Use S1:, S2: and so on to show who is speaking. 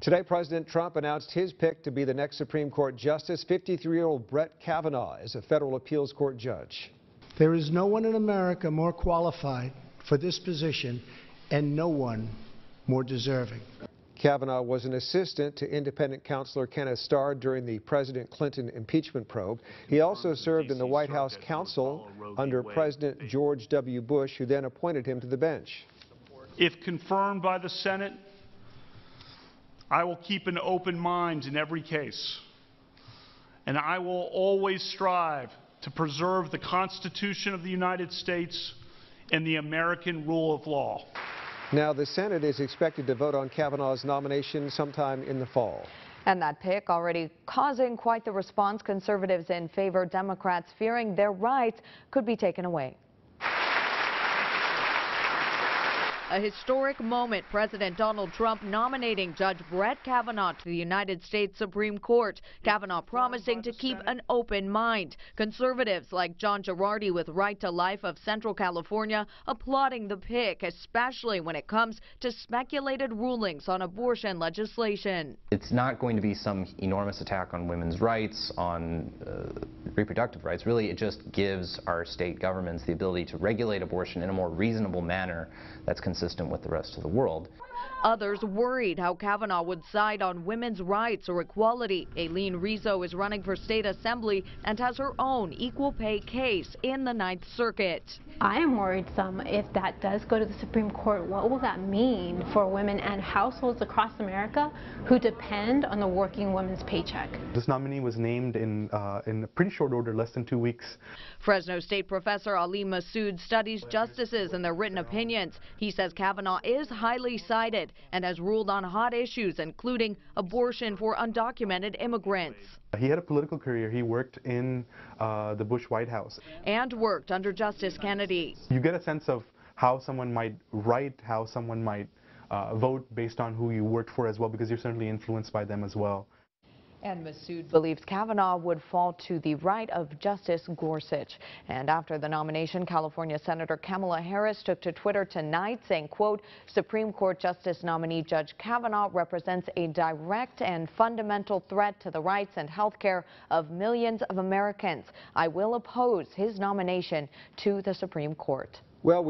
S1: Today, President Trump announced his pick to be the next Supreme Court justice. 53-year-old Brett Kavanaugh is a federal appeals court judge.
S2: There is no one in America more qualified for this position and no one more deserving.
S1: Kavanaugh was an assistant to independent counselor Kenneth Starr during the President Clinton impeachment probe. He also served in the White House counsel under President George W. Bush, who then appointed him to the bench.
S3: If confirmed by the Senate, I will keep an open mind in every case, and I will always strive to preserve the Constitution of the United States and the American rule of law.
S1: Now, the Senate is expected to vote on Kavanaugh's nomination sometime in the fall.
S4: And that pick already causing quite the response. Conservatives in favor, Democrats fearing their rights could be taken away. A historic moment, President Donald Trump nominating Judge Brett Kavanaugh to the United States Supreme Court. Kavanaugh promising to keep an open mind. Conservatives like John Girardi with Right to Life of Central California applauding the pick, especially when it comes to speculated rulings on abortion legislation.
S5: It's not going to be some enormous attack on women's rights, on reproductive rights. Really, it just gives our state governments the ability to regulate abortion in a more reasonable manner that's consistent with the rest of the world.
S4: Others worried how Kavanaugh would side on women's rights or equality. Aileen Rizzo is running for state assembly and has her own equal pay case in the Ninth Circuit.
S6: I am worried some if that does go to the Supreme Court. What will that mean for women and households across America who depend on the working woman's paycheck?
S7: This nominee was named in a pretty short order, less than 2 weeks.
S4: Fresno State professor Ali Massoud studies justices and their written opinions. He says Kavanaugh is highly cited and has ruled on hot issues, including abortion for undocumented immigrants.
S7: He had a political career. He worked in the Bush White House.
S4: And worked under Justice Kennedy.
S7: You get a sense of how someone might write, how someone might vote based on who you worked for as well, because you're certainly influenced by them as well.
S4: And Massoud believes Kavanaugh would fall to the right of Justice Gorsuch. And after the nomination, California Senator Kamala Harris took to Twitter tonight saying, quote, Supreme Court Justice nominee Judge Kavanaugh represents a direct and fundamental threat to the rights and health care of millions of Americans. I will oppose his nomination to the Supreme Court.
S1: Well,